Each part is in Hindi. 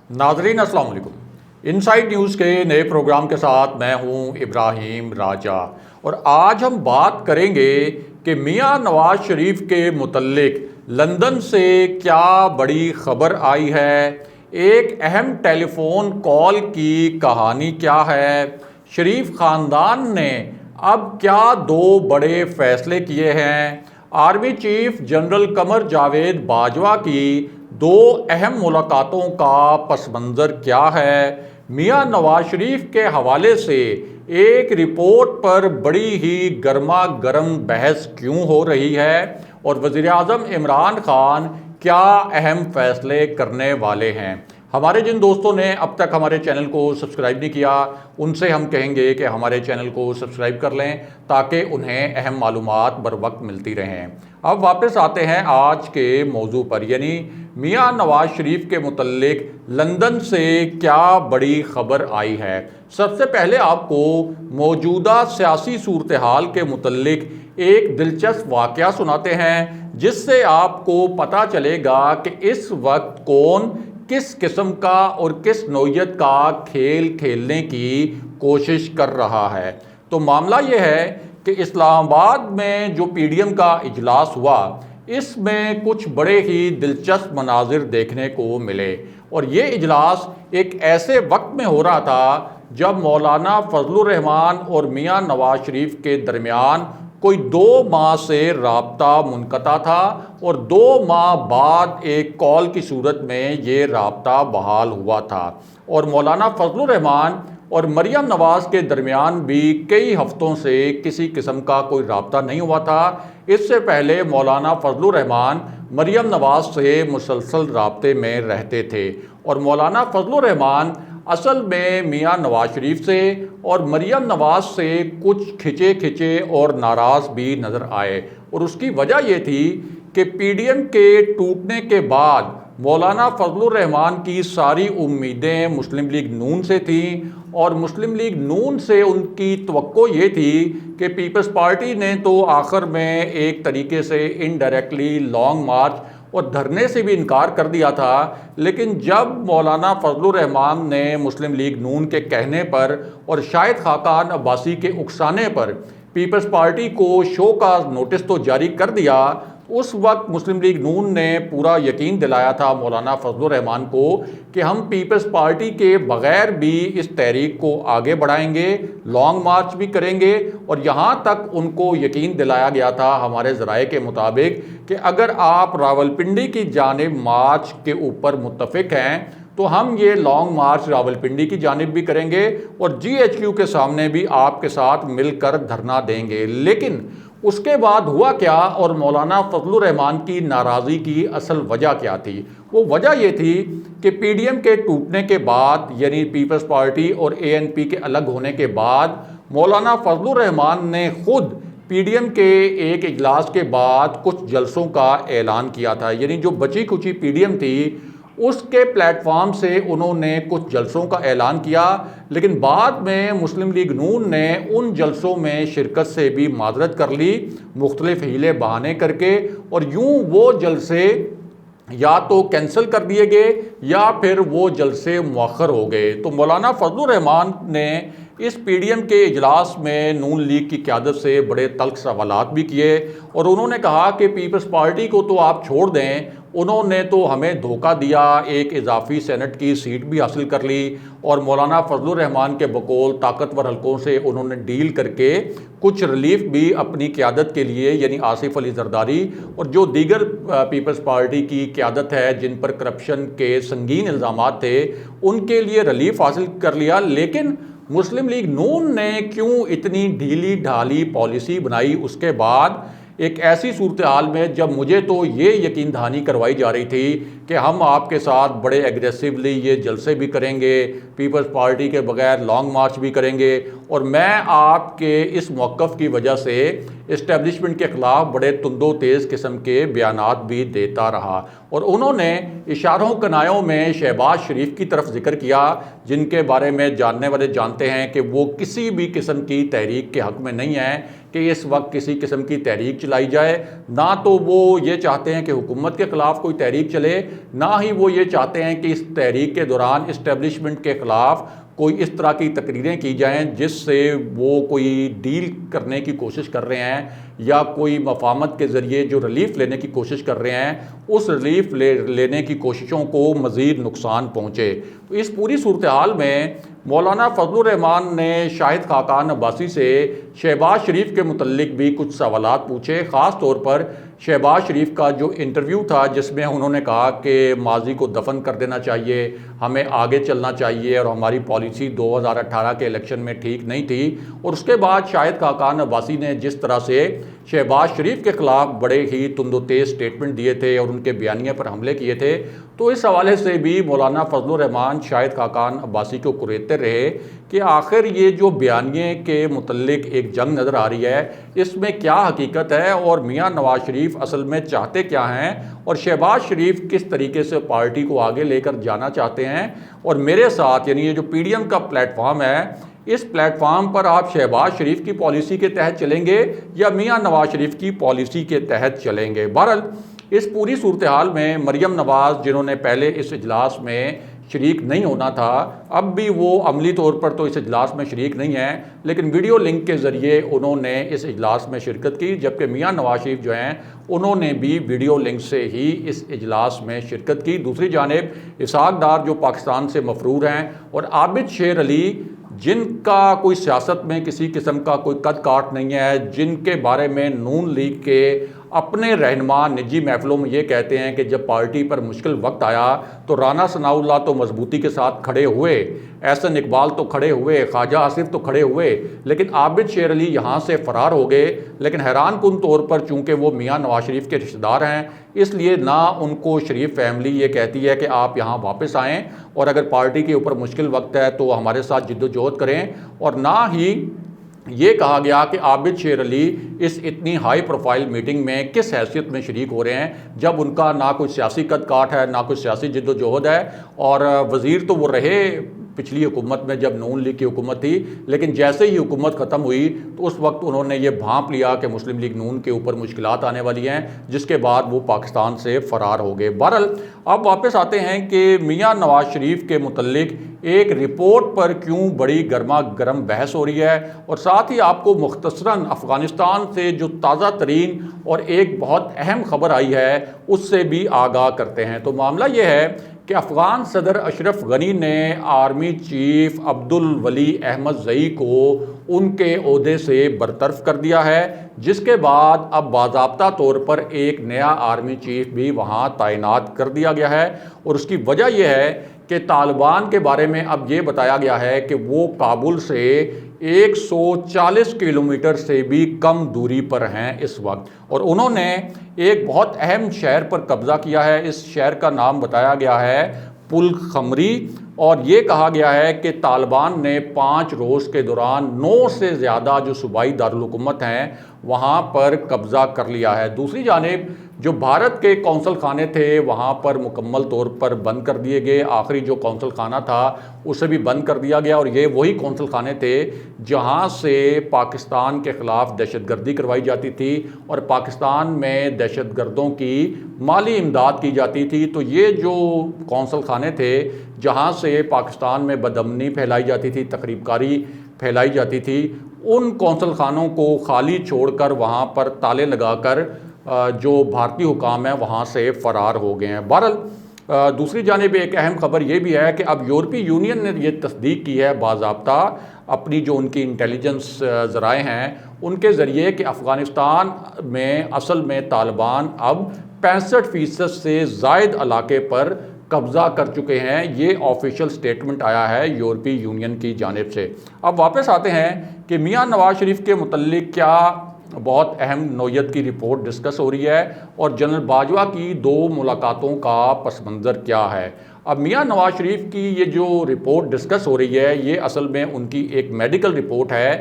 नाजरीन अस्सलाम वालेकुम। इनसाइड न्यूज़ के नए प्रोग्राम के साथ मैं हूं इब्राहिम राजा और आज हम बात करेंगे कि मियां नवाज शरीफ के मुतल्लिक लंदन से क्या बड़ी खबर आई है, एक अहम टेलीफोन कॉल की कहानी क्या है, शरीफ ख़ानदान ने अब क्या दो बड़े फैसले किए हैं, army chief general Qamar Javed Bajwa की दो अहम मुलाकातों का पस मंज़र क्या है, मियां नवाज शरीफ के हवाले से एक रिपोर्ट पर बड़ी ही गर्मा गर्म बहस क्यों हो रही है और वज़ीर-ए-आज़म इमरान खान क्या अहम फैसले करने वाले हैं। हमारे जिन दोस्तों ने अब तक हमारे चैनल को सब्सक्राइब नहीं किया उनसे हम कहेंगे कि हमारे चैनल को सब्सक्राइब कर लें ताकि उन्हें अहम मालूमात बर वक्त मिलती रहें। अब वापस आते हैं आज के मौजू पर, यानी मियां नवाज शरीफ के मुतल्लिक लंदन से क्या बड़ी खबर आई है। सबसे पहले आपको मौजूदा सियासी सूरत हाल के मुतल्लिक एक दिलचस्प वाक़या सुनाते हैं जिससे आपको पता चलेगा कि इस वक्त कौन किस किस्म का और किस नौइयत का खेल खेलने की कोशिश कर रहा है। तो मामला ये है कि इस्लामाबाद में जो पीडीएम का इजलास हुआ इसमें कुछ बड़े ही दिलचस्प मनाजिर देखने को मिले और ये इजलास एक ऐसे वक्त में हो रहा था जब मौलाना फजलुर रहमान और मियां नवाज शरीफ के दरमियान कोई 2 माह से राब्ता मुनक़ता था और 2 माह बाद एक कॉल की सूरत में ये राब्ता बहाल हुआ था और मौलाना फजलुर रहमान और मरियम नवाज़ के दरमियान भी कई हफ्तों से किसी किस्म का कोई राब्ता नहीं हुआ था। इससे पहले मौलाना फजलुर रहमान मरियम नवाज़ से मुसलसल राब्ते में रहते थे और मौलाना फजलुर रहमान असल में मियां नवाज शरीफ से और मरियम नवाज़ से कुछ खिंचे खिंचे और नाराज़ भी नज़र आए और उसकी वजह ये थी कि पीडीएम के टूटने के बाद मौलाना फजलुर रहमान की सारी उम्मीदें मुस्लिम लीग नून से थीं और मुस्लिम लीग नून से उनकी तवक्को ये थी कि पीपल्स पार्टी ने तो आखिर में एक तरीके से इनडायरेक्टली लॉन्ग मार्च और धरने से भी इनकार कर दिया था, लेकिन जब मौलाना फजलुर रहमान ने मुस्लिम लीग नून के कहने पर और शाहिद खाकान अब्बासी के उकसाने पर पीपल्स पार्टी को शो का नोटिस तो जारी कर दिया, उस वक्त मुस्लिम लीग नून ने पूरा यकीन दिलाया था मौलाना फजलुर रहमान को कि हम पीपल्स पार्टी के बग़ैर भी इस तहरीक को आगे बढ़ाएंगे, लॉन्ग मार्च भी करेंगे और यहाँ तक उनको यकीन दिलाया गया था हमारे ज़राए के मुताबिक कि अगर आप रावलपिंडी की जानिब मार्च के ऊपर मुत्तफ़िक हैं तो हम ये लॉन्ग मार्च रावलपिंडी की जानिब भी करेंगे और जीएचक्यू के सामने भी आपके साथ मिलकर धरना देंगे। लेकिन उसके बाद हुआ क्या और मौलाना फजलुर रहमान की नाराज़गी की असल वजह क्या थी? वो वजह ये थी कि पीडीएम के टूटने के बाद यानी पीपल्स पार्टी और एएनपी के अलग होने के बाद मौलाना फजलुर रहमान ने खुद पीडीएम के एक इजलास के बाद कुछ जलसों का ऐलान किया था, यानी जो बची खुची पीडीएम थी उसके प्लेटफॉर्म से उन्होंने कुछ जलसों का ऐलान किया, लेकिन बाद में मुस्लिम लीग नून ने उन जलसों में शिरकत से भी माजरत कर ली मुख्तलिफ हीले बहाने करके और यूं वो जलसे या तो कैंसिल कर दिए गए या फिर वो जलसे मुअख्खर हो गए। तो मौलाना फजलुर रहमान ने इस पीडीएम के इजलास में नून लीग की क़यादत से बड़े तल्ख सवालात भी किए और उन्होंने कहा कि पीपल्स पार्टी को तो आप छोड़ दें, उन्होंने तो हमें धोखा दिया, एक इजाफी सेनेट की सीट भी हासिल कर ली और मौलाना फजलुर रहमान के बकौल ताकतवर हलकों से उन्होंने डील करके कुछ रिलीफ भी अपनी क़यादत के लिए यानी आसिफ अली जरदारी और जो दीगर पीपल्स पार्टी की क़यादत है जिन पर करप्शन के संगीन इल्ज़ामात थे उनके लिए रिलीफ हासिल कर लिया। लेकिन मुस्लिम लीग नून ने क्यों इतनी ढीली ढाली पॉलिसी बनाई उसके बाद एक ऐसी सूरत हाल में जब मुझे तो ये यकीन दहानी करवाई जा रही थी कि हम आपके साथ बड़े एग्रेसिवली ये जलसे भी करेंगे, पीपल्स पार्टी के बगैर लॉन्ग मार्च भी करेंगे और मैं आपके इस मौक़िफ़ की वजह से इस्टेब्लिशमेंट के ख़िलाफ़ बड़े तुंदो तेज़ किस्म के बयानात भी देता रहा और उन्होंने इशारों कनायों में शहबाज शरीफ की तरफ जिक्र किया जिनके बारे में जानने वाले जानते हैं कि वो किसी भी किस्म की तहरीक के हक़ में नहीं है, कि इस वक्त किसी किस्म की तहरीक चलाई जाए। ना तो वो ये चाहते हैं कि हुकूमत के ख़िलाफ़ कोई तहरीक चले, ना ही वो ये चाहते हैं कि इस तहरीक के दौरान इस्टेब्लिशमेंट के ख़िलाफ़ कोई इस तरह की तकरीरें की जाएं जिससे वो कोई डील करने की कोशिश कर रहे हैं या कोई मफाहमत के ज़रिए जो रिलीफ लेने की कोशिश कर रहे हैं उस रिलीफ लेने की कोशिशों को मज़ीद नुकसान पहुँचे। तो इस पूरी सूरत हाल में मौलाना फजलुर रहमान ने शाहिद खाकान अब्बासी से शहबाज शरीफ के मुतल्लिक भी कुछ सवालात पूछे। ख़ास तौर पर शहबाज शरीफ का जो इंटरव्यू था जिसमें उन्होंने कहा कि माजी को दफन कर देना चाहिए, हमें आगे चलना चाहिए और हमारी पॉलिसी 2018 के इलेक्शन में ठीक नहीं थी। और उसके बाद शाहिद खाकान अब्बासी ने जिस तरह से शहबाज शरीफ के ख़िलाफ़ बड़े ही तुंदो तेज़ स्टेटमेंट दिए थे और उनके बयानिए पर हमले किए थे, तो इस हवाले से भी मौलाना फजलुर रहमान शाहिद खाकान अब्बासी को कुरेदते रहे कि आखिर ये जो बयानिए के मुतल्लिक एक जंग नज़र आ रही है इसमें क्या हकीकत है और मियाँ नवाज शरीफ असल में चाहते क्या हैं और शहबाज शरीफ किस तरीके से पार्टी को आगे लेकर जाना चाहते हैं। और मेरे साथ यानी ये जो PDM का प्लेटफॉर्म है, इस प्लेटफॉर्म पर आप शहबाज शरीफ की पॉलिसी के तहत चलेंगे या मियाँ नवाज शरीफ की पॉलिसी के तहत चलेंगे। बहरहाल इस पूरी सूरत हाल में मरियम नवाज़ जिन्होंने पहले इस इजलास में शरीक नहीं होना था, अब भी वो अमली तौर पर तो इस इजलास में शरीक नहीं है, लेकिन वीडियो लिंक के ज़रिए उन्होंने इस इजलास में शिरकत की। जबकि मियाँ नवाज शरीफ जो हैं उन्होंने भी वीडियो लिंक से ही इस इजलास में शिरकत की। दूसरी जानिब इसहाक डार जो पाकिस्तान से मफरूर हैं और आबिद शेर अली जिनका कोई सियासत में किसी किस्म का कोई कद काट नहीं है, जिनके बारे में नून लीग के अपने रहनुमा निजी महफिलों में ये कहते हैं कि जब पार्टी पर मुश्किल वक्त आया तो राना सनाउल्लाह तो मजबूती के साथ खड़े हुए, एहसन इकबाल तो खड़े हुए, ख्वाजा आसिफ तो खड़े हुए, लेकिन आबिद शेर अली यहाँ से फ़रार हो गए। लेकिन हैरान कुन तौर पर चूँकि वो मियाँ नवाज शरीफ के रिश्तेदार हैं, इसलिए ना उनको शरीफ फैमिली ये कहती है कि आप यहाँ वापस आएँ और अगर पार्टी के ऊपर मुश्किल वक्त है तो हमारे साथ जिद्दोजहद करें, और ना ही ये कहा गया कि आबिद शेर अली इस इतनी हाई प्रोफाइल मीटिंग में किस हैसियत में शरीक हो रहे हैं जब उनका ना कोई सियासी कद काठ है, ना कोई सियासी जिद्दोजहद है। और वज़ीर तो वो रहे पिछली हुकूमत में जब नून लीग की हुकूमत थी, लेकिन जैसे ही हुकूमत ख़त्म हुई तो उस वक्त उन्होंने ये भांप लिया कि मुस्लिम लीग नून के ऊपर मुश्किलात आने वाली हैं, जिसके बाद वो पाकिस्तान से फ़रार हो गए। बहरहाल अब वापस आते हैं कि मियाँ नवाज शरीफ के मुतल्लिक एक रिपोर्ट पर क्यों बड़ी गर्मा गर्म बहस हो रही है, और साथ ही आपको मुख्तसरन अफ़गानिस्तान से जो ताज़ा तरीन और एक बहुत अहम खबर आई है उससे भी आगाह करते हैं। तो मामला ये है कि अफ़गान सदर अशरफ गनी ने आर्मी चीफ अब्दुल वली अहमद ज़ई को उनके ओहदे से बरतरफ कर दिया है, जिसके बाद अब बाज़ाब्ता तौर पर एक नया आर्मी चीफ भी वहाँ तैनात कर दिया गया है। और उसकी वजह यह है कि तालिबान के बारे में अब ये बताया गया है कि वो काबुल से 140 किलोमीटर से भी कम दूरी पर हैं इस वक्त, और उन्होंने एक बहुत अहम शहर पर कब्ज़ा किया है। इस शहर का नाम बताया गया है पुल खमरी, और ये कहा गया है कि तालिबान ने 5 रोज़ के दौरान 9 से ज़्यादा जो सूबाई दारुल हुकूमत हैं वहाँ पर कब्ज़ा कर लिया है। दूसरी जानिब जो भारत के कौंसल खाने थे वहाँ पर मुकम्मल तौर पर बंद कर दिए गए। आखिरी जो कौंसल खाना था उसे भी बंद कर दिया गया, और ये वही कौंसल खाने थे जहाँ से पाकिस्तान के ख़िलाफ़ दहशतगर्दी करवाई जाती थी और पाकिस्तान में दहशतगर्दों की माली इमदाद की जाती थी। तो ये जो कौंसल खाने थे जहाँ से पाकिस्तान में बदअमनी फैलाई जाती थी, तकरीबकारी फैलाई जाती थी, उन कौंसल खानों को खाली छोड़कर वहाँ पर ताले लगाकर जो भारतीय हुकाम है वहाँ से फ़रार हो गए हैं। बहरहाल दूसरी जानिब एक अहम खबर ये भी है कि अब यूरोपीय यूनियन ने ये तस्दीक की है बाज़ाब्ता अपनी जो उनकी इंटेलिजेंस ज़राए हैं उनके ज़रिए कि अफ़गानिस्तान में असल में तालिबान अब 65% से ज़ायद इलाके पर कब्ज़ा कर चुके हैं। ये ऑफिशियल स्टेटमेंट आया है यूरोपीय यूनियन की जानिब से। अब वापस आते हैं कि मियाँ नवाज शरीफ के मुतल्लिक क्या बहुत अहम नौयत की रिपोर्ट डिस्कस हो रही है और जनरल बाजवा की 2 मुलाकातों का पस मंज़र क्या है। अब मियाँ नवाज शरीफ की ये जो रिपोर्ट डिस्कस हो रही है ये असल में उनकी एक मेडिकल रिपोर्ट है,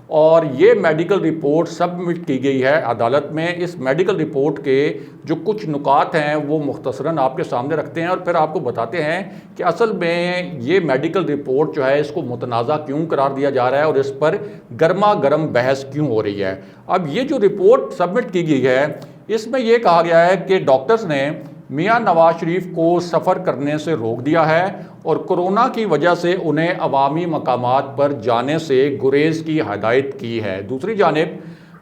और ये मेडिकल रिपोर्ट सबमिट की गई है अदालत में। इस मेडिकल रिपोर्ट के जो कुछ नुकात हैं वो मुख्तसरन आपके सामने रखते हैं और फिर आपको बताते हैं कि असल में ये मेडिकल रिपोर्ट जो है इसको मुतनाज़ा क्यों करार दिया जा रहा है और इस पर गर्मा गर्म बहस क्यों हो रही है। अब ये जो रिपोर्ट सबमिट की गई है इसमें यह कहा गया है कि डॉक्टर्स ने मियां नवाज शरीफ को सफ़र करने से रोक दिया है और कोरोना की वजह से उन्हें अवामी मकामात पर जाने से गुरेज की हदायत की है। दूसरी जानिब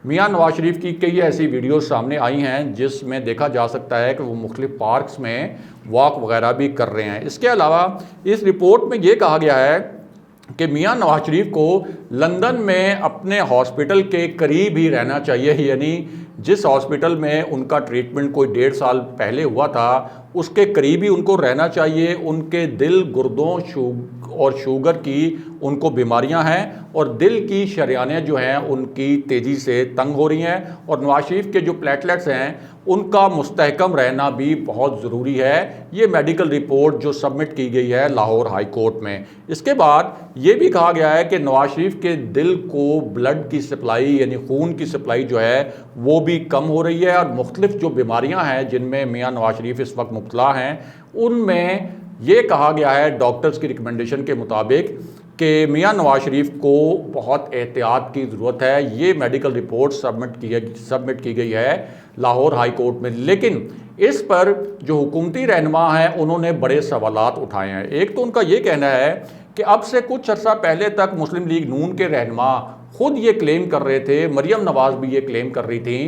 मियां नवाज शरीफ की कई ऐसी वीडियो सामने आई हैं जिसमें देखा जा सकता है कि वो मुख्तलिफ पार्क्स में वॉक वगैरह भी कर रहे हैं। इसके अलावा इस रिपोर्ट में ये कहा गया है कि मियां नवाज शरीफ को लंदन में अपने हॉस्पिटल के करीब ही रहना चाहिए, यानी जिस हॉस्पिटल में उनका ट्रीटमेंट कोई 1.5 साल पहले हुआ था उसके करीब ही उनको रहना चाहिए। उनके दिल, गुर्दों और शुगर की उनको बीमारियां हैं और दिल की शरियानें जो हैं उनकी तेज़ी से तंग हो रही हैं और नवाज शरीफ के जो प्लेटलेट्स हैं उनका मुस्तहकम रहना भी बहुत ज़रूरी है। ये मेडिकल रिपोर्ट जो सबमिट की गई है लाहौर हाई कोर्ट में। इसके बाद ये भी कहा गया है कि नवाज शरीफ के दिल को ब्लड की सप्लाई यानी खून की सप्लाई जो है वो भी कम हो रही है और मुख्तलिफ जो बीमारियां हैं जिनमें मियां नवाज शरीफ इस वक्त मुब्तला हैं उनमें ये कहा गया है डॉक्टर्स की रिकमेंडेशन के मुताबिक कि मियां नवाज शरीफ को बहुत एहतियात की ज़रूरत है। ये मेडिकल रिपोर्ट सबमिट की गई है लाहौर हाई कोर्ट में। लेकिन इस पर जो हुकूमती रहनुमा हैं उन्होंने बड़े सवालात उठाए हैं। एक तो उनका ये कहना है कि अब से कुछ अर्सा पहले तक मुस्लिम लीग नून के रहनुमा खुद ये क्लेम कर रहे थे, मरियम नवाज भी ये क्लेम कर रही थी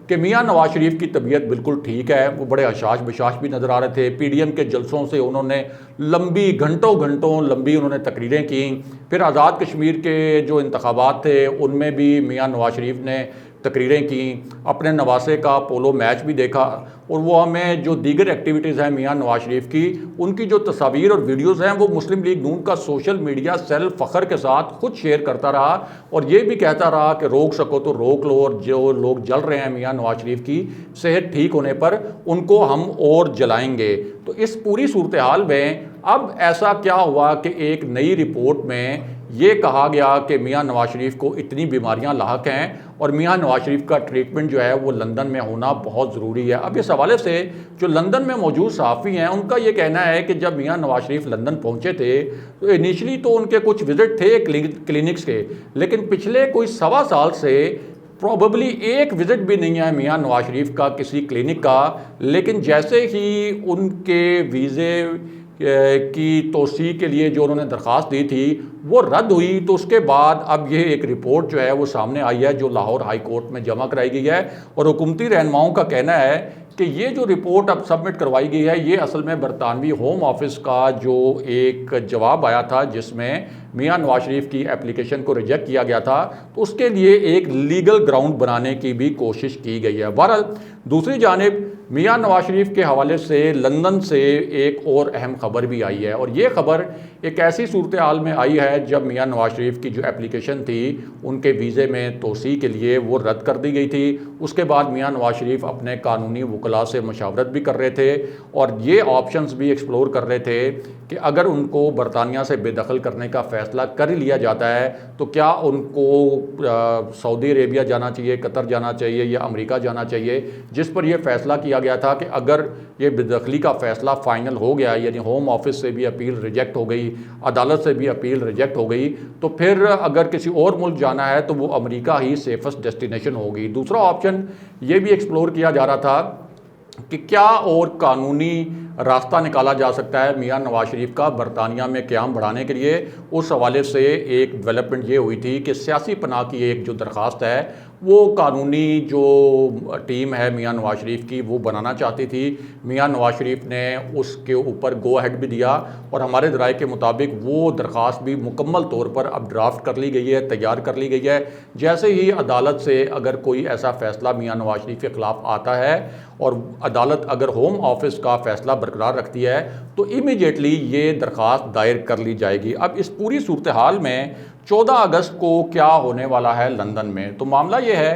कि मियां नवाज शरीफ की तबीयत बिल्कुल ठीक है। वो बड़े हशाश बशाश भी नज़र आ रहे थे। पीडीएम के जलसों से उन्होंने लंबी घंटों लंबी उन्होंने तकरीरें की। फिर आज़ाद कश्मीर के जो इंतखाबात थे उनमें भी मियां नवाज शरीफ ने तकरीरें की। अपने नवासे का पोलो मैच भी देखा और वो हमें जो दीगर एक्टिविटीज़ हैं मियां नवाज शरीफ की उनकी जो तस्वीर और वीडियोज़ हैं वो मुस्लिम लीग नून का सोशल मीडिया सेल फ़ख्र के साथ खुद शेयर करता रहा और ये भी कहता रहा कि रोक सको तो रोक लो और जो लोग जल रहे हैं मियां नवाज शरीफ की सेहत ठीक होने पर उनको हम और जलाएंगे। तो इस पूरी सूरत हाल में अब ऐसा क्या हुआ कि एक नई रिपोर्ट में ये कहा गया कि मियां नवाज शरीफ को इतनी बीमारियां लाहक हैं और मियां नवाज शरीफ का ट्रीटमेंट जो है वो लंदन में होना बहुत ज़रूरी है। अब इस हवाले से जो लंदन में मौजूद सहाफ़ी हैं उनका ये कहना है कि जब मियां नवाज शरीफ लंदन पहुंचे थे तो इनिशली तो उनके कुछ विज़िट थे क्लिनिक्स के, लेकिन पिछले कोई 1.25 साल से प्रॉबली एक विज़िट भी नहीं है मियां नवाज शरीफ का किसी क्लिनिक का। लेकिन जैसे ही उनके वीज़े की तोसी के लिए जो उन्होंने दरख्वास्त दी थी वो रद्द हुई तो उसके बाद अब ये एक रिपोर्ट जो है वो सामने आई है जो लाहौर हाई कोर्ट में जमा कराई गई है और हुकूमती रहनुमाओं का कहना है कि ये जो रिपोर्ट अब सबमिट करवाई गई है ये असल में बरतानवी होम ऑफिस का जो एक जवाब आया था जिसमें मियां नवाज शरीफ की एप्लीकेशन को रिजेक्ट किया गया था तो उसके लिए एक लीगल ग्राउंड बनाने की भी कोशिश की गई है। बहरहाल दूसरी जानिब मियां नवाज शरीफ के हवाले से लंदन से एक और अहम खबर भी आई है और ये खबर एक ऐसी सूरत हाल में आई है जब मियां नवाज शरीफ की जो एप्लीकेशन थी उनके वीज़े में तोसी के लिए वो रद्द कर दी गई थी। उसके बाद मियां नवाज शरीफ अपने कानूनी वकला से मशावरत भी कर रहे थे और ये ऑप्शंस भी एक्सप्लोर कर रहे थे कि अगर उनको बरतानिया से बेदखल करने का फ़ैसला कर लिया जाता है तो क्या उनको सऊदी अरेबिया जाना चाहिए, कतर जाना चाहिए या अमेरिका जाना चाहिए, जिस पर यह फ़ैसला किया गया था कि अगर ये बेदखली का फ़ैसला फ़ाइनल हो गया यानी होम ऑफिस से भी अपील रिजेक्ट हो गई, अदालत से भी अपील रिजेक्ट हो गई तो फिर अगर किसी और मुल्क जाना है तो वो अमेरिका ही सेफेस्ट डेस्टिनेशन होगी। दूसरा ऑप्शन ये भी एक्सप्लोर किया जा रहा था कि क्या और कानूनी रास्ता निकाला जा सकता है मियां नवाज शरीफ का बरतानिया में क़याम बढ़ाने के लिए। उस हवाले से एक डेवलपमेंट ये हुई थी कि सियासी पनाह की एक जो दरख्वास्त है वो कानूनी जो टीम है मियां नवाज शरीफ की वो बनाना चाहती थी। मियां नवाज शरीफ ने उसके ऊपर गो अहेड भी दिया और हमारे ज़राए के मुताबिक वो दरख्वास्त भी मुकम्मल तौर पर अब ड्राफ्ट कर ली गई है, तैयार कर ली गई है। जैसे ही अदालत से अगर कोई ऐसा फ़ैसला मियां नवाज शरीफ के ख़िलाफ़ आता है और अदालत अगर होम ऑफिस का फ़ैसला बरकरार रखती है तो इमीडिएटली ये दरख्वास्त दायर कर ली जाएगी। अब इस पूरी सूरत हाल में 14 अगस्त को क्या होने वाला है लंदन में, तो मामला ये है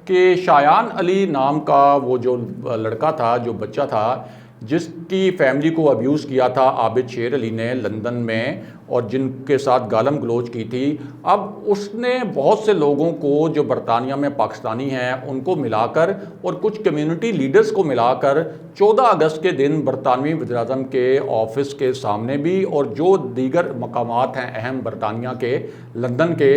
कि शायान अली नाम का वो जो लड़का था, जो बच्चा था, जिसकी फैमिली को अब्यूज़ किया था आबिद शेर अली ने लंदन में और जिनके साथ गालम गलोच की थी, अब उसने बहुत से लोगों को जो बरतानिया में पाकिस्तानी हैं उनको मिलाकर और कुछ कम्युनिटी लीडर्स को मिलाकर 14 अगस्त के दिन बरतानवी वज़ीर-ए-आज़म के ऑफिस के सामने भी और जो दीगर मकामात हैं अहम बरतानिया के लंदन के,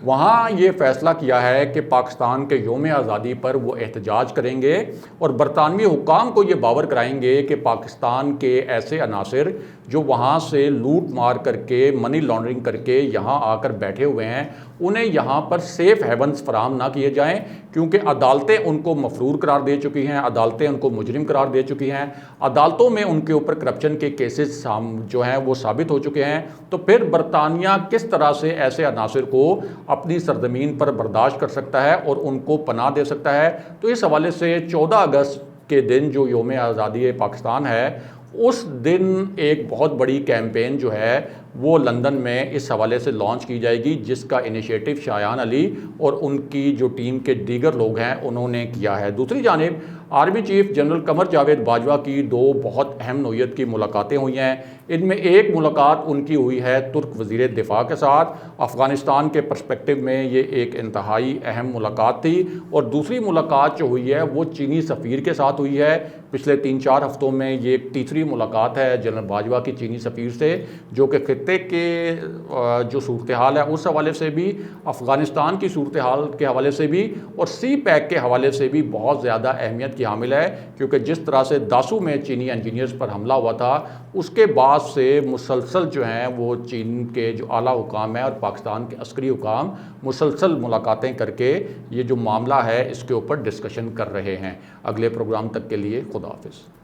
वहाँ ये फ़ैसला किया है कि पाकिस्तान के योम आज़ादी पर वो एहतजाज करेंगे और बरतानवी हुक्काम को ये बावर कराएंगे कि पाकिस्तान के ऐसे अनासिर जो वहाँ से लूट मार करके मनी लॉन्ड्रिंग करके यहाँ आकर बैठे हुए हैं, उन्हें यहाँ पर सेफ़ हेवन्स फराहम ना किए जाएं, क्योंकि अदालतें उनको मफरूर करार दे चुकी हैं, अदालतें उनको मुजरिम करार दे चुकी हैं, अदालतों में उनके ऊपर करप्शन के केसेस जो हैं वो साबित हो चुके हैं। तो फिर बरतानिया किस तरह से ऐसे अनासिर को अपनी सरजमीन पर बर्दाश्त कर सकता है और उनको पनाह दे सकता है। तो इस हवाले से 14 अगस्त के दिन जो योम आज़ादी पाकिस्तान है, उस दिन एक बहुत बड़ी कैंपेन जो है वो लंदन में इस हवाले से लॉन्च की जाएगी, जिसका इनिशिएटिव शायान अली और उनकी जो टीम के दीगर लोग हैं उन्होंने किया है। दूसरी जानिब army chief general Qamar Javed Bajwa की दो बहुत अहम नौयत की मुलाकातें हुई हैं। इनमें एक मुलाकात उनकी हुई है तुर्क वज़ीर दिफा के साथ। अफ़गानिस्तान के पर्सपेक्टिव में ये एक इंतहाई अहम मुलाकात थी। और दूसरी मुलाकात जो हुई है वो चीनी सफ़ीर के साथ हुई है। पिछले 3-4 हफ्तों में ये एक तीसरी मुलाकात है जनरल बाजवा की चीनी सफ़ीर से, जो कि खित्ते के जो सूरत हाल है उस हवाले से भी, अफ़गानिस्तान की सूरत हाल के हवाले से भी और सी पैक के हवाले से भी बहुत ज़्यादा अहमियत की हामिल है। क्योंकि जिस तरह से दासू में चीनी इंजीनियर्स पर हमला हुआ था, उसके बाद से मुसलसल जो हैं वो चीन के जो आला हुकाम है और पाकिस्तान के अस्करी हुकाम मुसलसल मुलाकातें करके ये जो मामला है इसके ऊपर डिस्कशन कर रहे हैं। अगले प्रोग्राम तक के लिए खुदा हाफिज़।